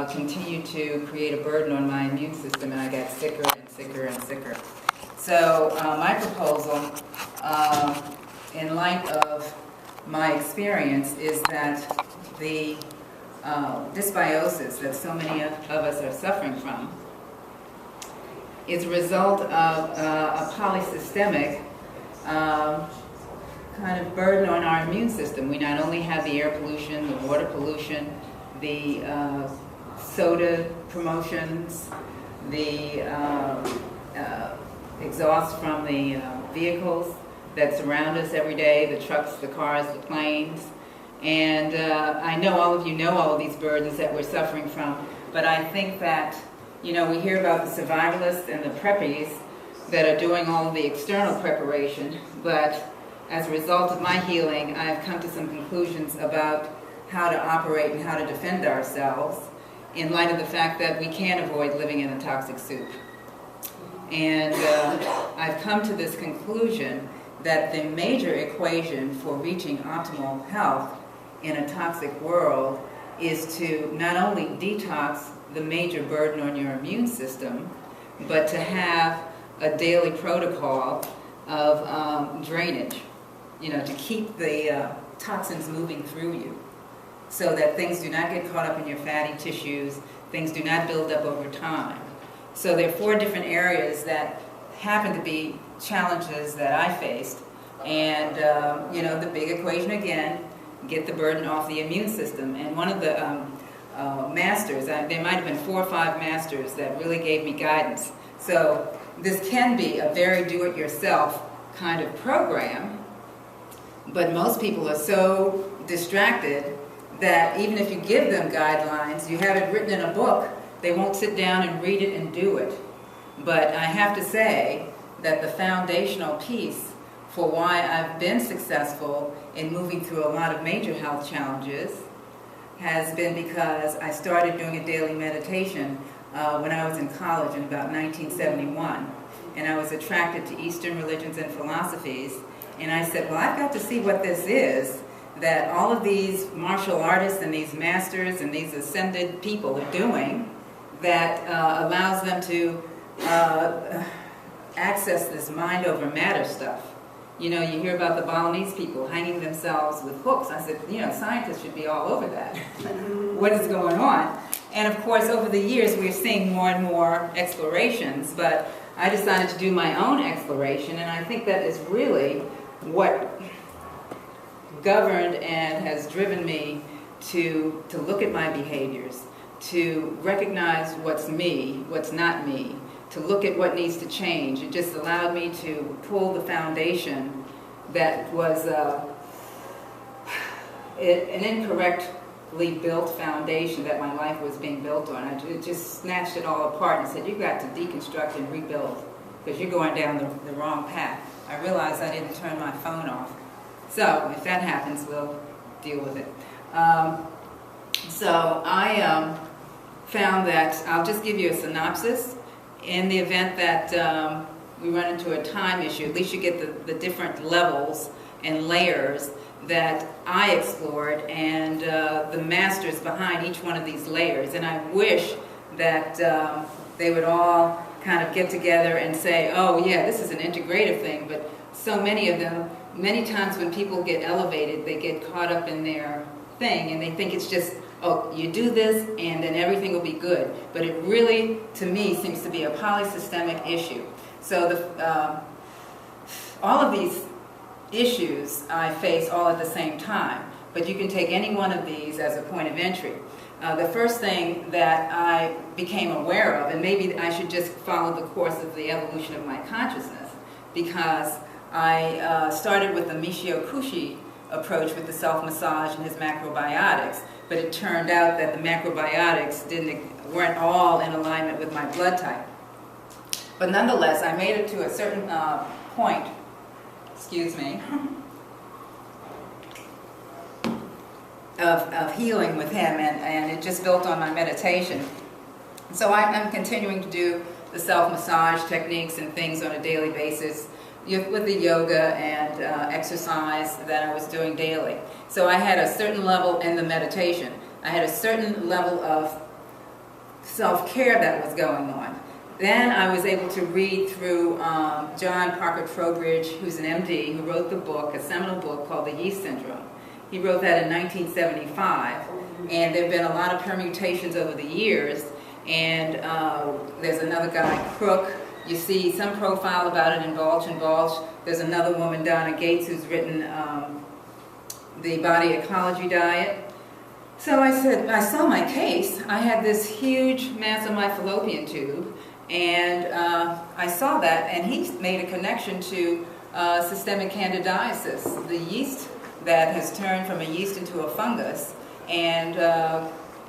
continued to create a burden on my immune system, and I got sicker and sicker and sicker. So my proposal, in light of my experience, is that the dysbiosis that so many of us are suffering from is a result of a polysystemic kind of burden on our immune system. We not only have the air pollution, the water pollution, the soda promotions, the exhaust from the vehicles that surround us every day, the trucks, the cars, the planes. And I know all of you know all of these burdens that we're suffering from, but I think that, you know, we hear about the survivalists and the preppies that are doing all of the external preparation, but as a result of my healing, I've come to some conclusions about how to operate and how to defend ourselves in light of the fact that we can't avoid living in a toxic soup. And I've come to this conclusion that the major equation for reaching optimal health in a toxic world is to not only detox the major burden on your immune system, but to have a daily protocol of drainage, you know, to keep the toxins moving through you so that things do not get caught up in your fatty tissues, things do not build up over time. So there are 4 different areas that happen to be challenges that I faced. And, you know, the big equation again, get the burden off the immune system. And one of the masters, there might have been 4 or 5 masters that really gave me guidance. So this can be a very do-it-yourself kind of program, but most people are so distracted that even if you give them guidelines, you have it written in a book, they won't sit down and read it and do it. But I have to say that the foundational piece for why I've been successful in moving through a lot of major health challenges has been because I started doing a daily meditation when I was in college in about 1971. And I was attracted to Eastern religions and philosophies. And I said, well, I've got to see what this is that all of these martial artists and these masters and these ascended people are doing that allows them to access this mind over matter stuff. You know, you hear about the Balinese people hanging themselves with hooks. I said, you know, scientists should be all over that. What is going on? And of course, over the years, we're seeing more and more explorations, but I decided to do my own exploration, and I think that is really what governed and has driven me to look at my behaviors, to recognize what's me, what's not me, to look at what needs to change. It just allowed me to pull the foundation that was an incorrectly built foundation that my life was being built on. I just snatched it all apart and said, you've got to deconstruct and rebuild because you're going down the wrong path. I realized I didn't turn my phone off. So if that happens, we'll deal with it. So I found that, I'll just give you a synopsis. In the event that we run into a time issue, at least you get the different levels and layers that I explored and the masters behind each one of these layers. And I wish that they would all kind of get together and say, oh yeah, this is an integrative thing, but so many of them, many times when people get elevated, they get caught up in their thing and they think it's just, oh, you do this and then everything will be good. But it really, to me, seems to be a polysystemic issue. So all of these issues I face all at the same time, but you can take any one of these as a point of entry. The first thing that I became aware of, and maybe I should just follow the course of the evolution of my consciousness, because I started with the Michio Kushi approach with the self-massage and his macrobiotics, but it turned out that the macrobiotics weren't all in alignment with my blood type. But nonetheless, I made it to a certain point, excuse me, of healing with him, and it just built on my meditation. So I'm continuing to do the self-massage techniques and things on a daily basis with the yoga and exercise that I was doing daily. So I had a certain level in the meditation. I had a certain level of self-care that was going on. Then I was able to read through John Parker Trowbridge, who's an MD, who wrote the book, a seminal book called The Yeast Syndrome. He wrote that in 1975, and there have been a lot of permutations over the years, and there's another guy, Crook. You see some profile about it in Balch and Balch. There's another woman, Donna Gates, who's written The Body Ecology Diet. So I said, I saw my case. I had this huge mass on my fallopian tube, and I saw that, and he made a connection to systemic candidiasis, the yeast that has turned from a yeast into a fungus and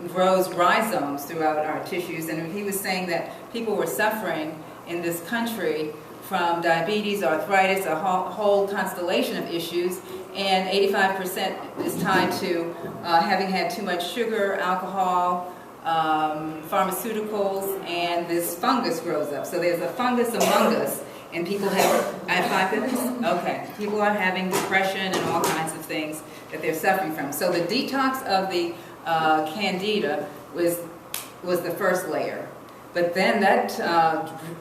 grows rhizomes throughout our tissues. And he was saying that people were suffering in this country from diabetes, arthritis, a whole constellation of issues, and 85% is tied to having had too much sugar, alcohol, pharmaceuticals, and this fungus grows up. So there's a fungus among us, and people have, I have 5 minutes? Okay. People are having depression and all kinds of things that they're suffering from. So the detox of the candida was the first layer. But then that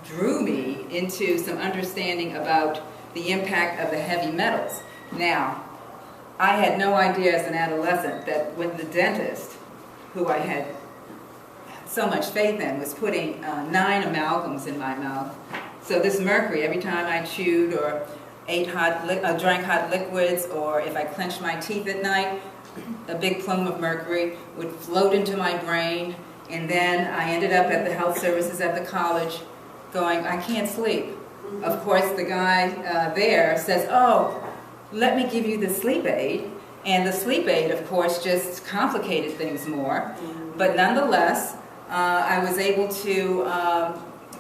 drew me into some understanding about the impact of the heavy metals. Now, I had no idea as an adolescent that when the dentist, who I had so much faith in, was putting 9 amalgams in my mouth. So this mercury, every time I chewed or drank hot liquids, or if I clenched my teeth at night, a big plume of mercury would float into my brain. And then I ended up at the health services at the college going, I can't sleep. Of course, the guy there says, oh, let me give you the sleep aid. And the sleep aid, of course, just complicated things more. But nonetheless, I was able to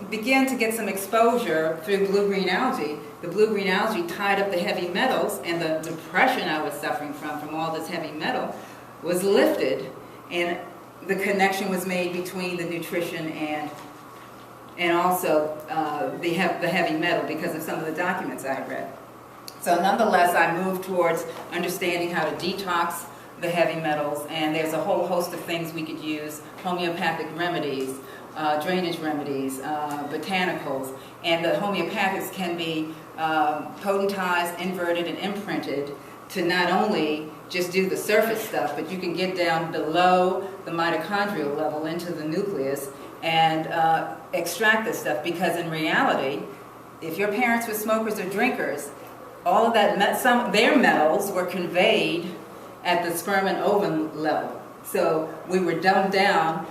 begin to get some exposure through blue-green algae. The blue-green algae tied up the heavy metals, and the depression I was suffering from all this heavy metal was lifted. And the connection was made between the nutrition and also the heavy metal because of some of the documents I had read. So nonetheless, I moved towards understanding how to detox the heavy metals, and there's a whole host of things we could use, homeopathic remedies, drainage remedies, botanicals, and the homeopathics can be potentized, inverted, and imprinted to not only just do the surface stuff, but you can get down below the mitochondrial level into the nucleus and extract this stuff, because in reality, if your parents were smokers or drinkers, all of that, their metals were conveyed at the sperm and ovum level. So we were dumbed down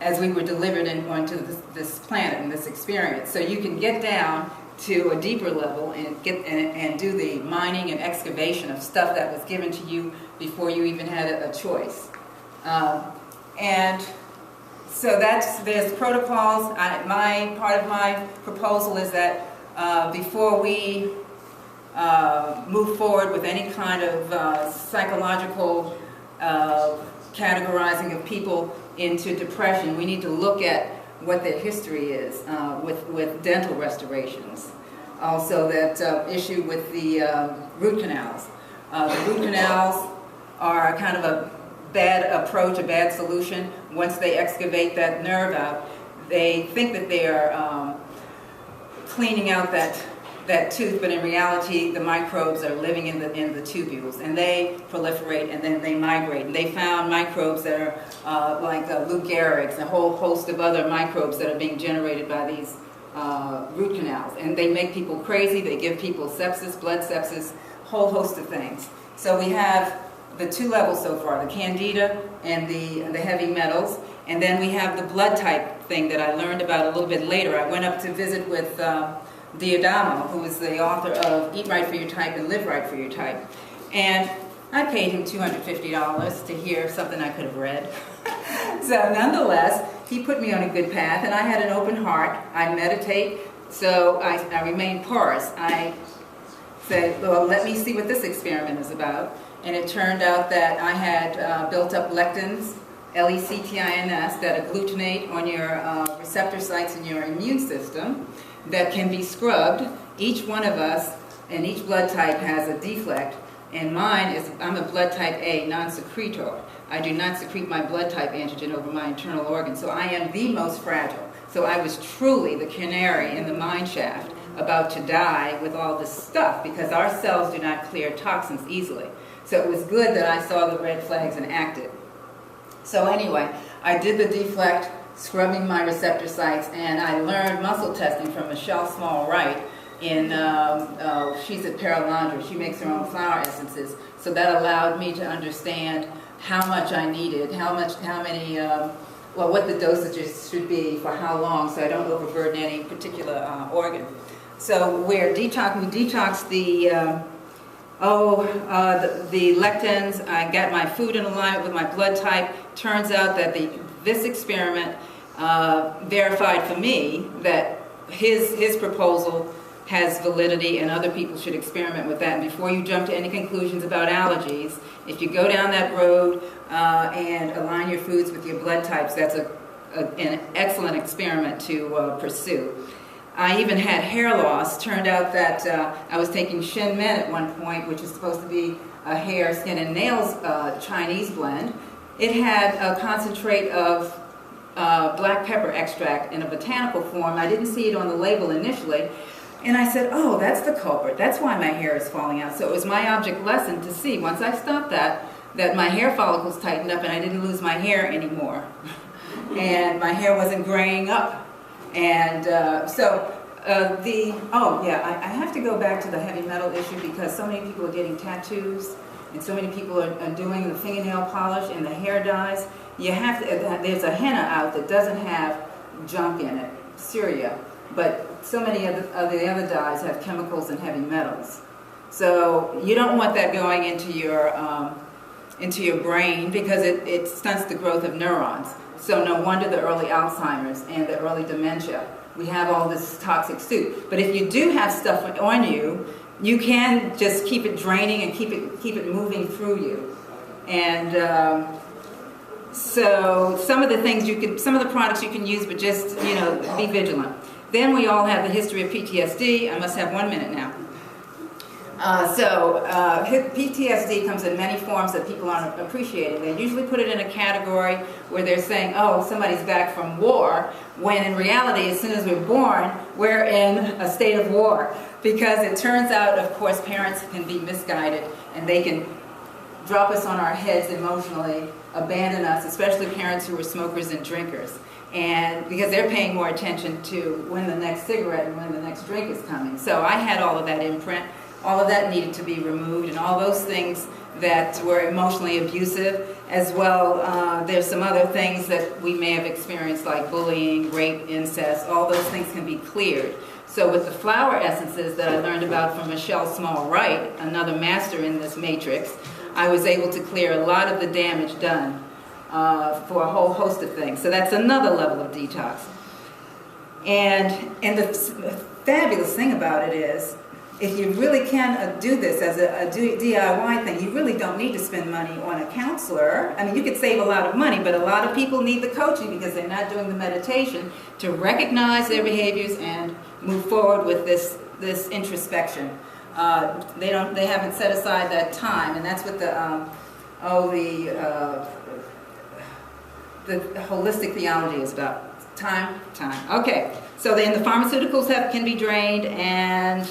as we were delivered onto this planet and this experience. So you can get down to a deeper level and do the mining and excavation of stuff that was given to you before you even had a choice. And so there's protocols. Part of my proposal is that before we move forward with any kind of psychological categorizing of people into depression, we need to look at what their history is with dental restorations. Also that issue with the root canals. The root canals are kind of a bad approach, a bad solution. Once they excavate that nerve out, they think that they are cleaning out that tooth, but in reality the microbes are living in the tubules, and they proliferate and then they migrate. And they found microbes that are like Lou Gehrig's, a whole host of other microbes that are being generated by these root canals. And they make people crazy, they give people sepsis, blood sepsis, whole host of things. So we have the 2 levels so far, the candida and the heavy metals. And then we have the blood type thing that I learned about a little bit later. I went up to visit with Diodamo, who is the author of Eat Right for Your Type and Live Right for Your Type. And I paid him $250 to hear something I could have read. So nonetheless, he put me on a good path, and I had an open heart. I meditate, so I remain porous. I said, well, let me see what this experiment is about. And it turned out that I had built up lectins, L-E-C-T-I-N-S, that agglutinate on your receptor sites in your immune system that can be scrubbed. Each one of us and each blood type has a deflect, and mine is, I'm a blood type A, non-secretor. I do not secrete my blood type antigen over my internal organs, so I am the most fragile. So I was truly the canary in the mine shaft, about to die with all this stuff, because our cells do not clear toxins easily. So it was good that I saw the red flags and acted. So anyway, I did the deflect, scrubbing my receptor sites, and I learned muscle testing from Michelle Small-Wright in, she's at Paralandra. She makes her own flower essences. So that allowed me to understand how much I needed, what the dosages should be for how long, so I don't overburden any particular organ. So we detoxed the lectins. I got my food in alignment with my blood type. Turns out that this experiment verified for me that his proposal has validity, and other people should experiment with that. And before you jump to any conclusions about allergies, if you go down that road and align your foods with your blood types, that's an excellent experiment to pursue. I even had hair loss. Turned out that I was taking Shin Men at one point, which is supposed to be a hair, skin, and nails Chinese blend. It had a concentrate of black pepper extract in a botanical form. I didn't see it on the label initially. And I said, oh, that's the culprit. That's why my hair is falling out. So it was my object lesson to see, once I stopped that my hair follicles tightened up and I didn't lose my hair anymore. And my hair wasn't graying up. And I have to go back to the heavy metal issue, because so many people are getting tattoos and so many people are doing the fingernail polish and the hair dyes. You have to, there's a henna out that doesn't have junk in it, Syria. But so many of the other dyes have chemicals and heavy metals. So you don't want that going into your brain, because it stunts the growth of neurons. So no wonder the early Alzheimer's and the early dementia. We have all this toxic soup. But if you do have stuff on you, you can just keep it draining and keep it moving through you. And so some of the products you can use, but just be vigilant. Then we all have the history of PTSD. I must have 1 minute now. PTSD comes in many forms that people aren't appreciating. They usually put it in a category where they're saying, oh, somebody's back from war, when in reality, as soon as we're born, we're in a state of war. Because it turns out, of course, parents can be misguided, and they can drop us on our heads emotionally, abandon us, especially parents who are smokers and drinkers. And because they're paying more attention to when the next cigarette and when the next drink is coming. So I had all of that imprint. All of that needed to be removed, and all those things that were emotionally abusive, as well. There's some other things that we may have experienced, like bullying, rape, incest. All those things can be cleared. So with the flower essences that I learned about from Michelle Small-Wright, another master in this matrix, I was able to clear a lot of the damage done for a whole host of things. So that's another level of detox. And the fabulous thing about it is, if you really can do this as a DIY thing, you really don't need to spend money on a counselor. I mean, you could save a lot of money, but a lot of people need the coaching because they're not doing the meditation to recognize their behaviors and move forward with this introspection. They haven't set aside that time, and that's what the holistic theology is about. Time. Okay, so then the pharmaceuticals can be drained, and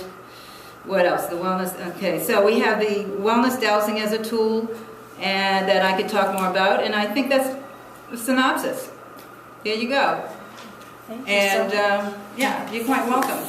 what else? The wellness. Okay, so we have the wellness dowsing as a tool, and that I could talk more about, and I think that's the synopsis. There you go. Thank you so much. Yeah, you're quite welcome.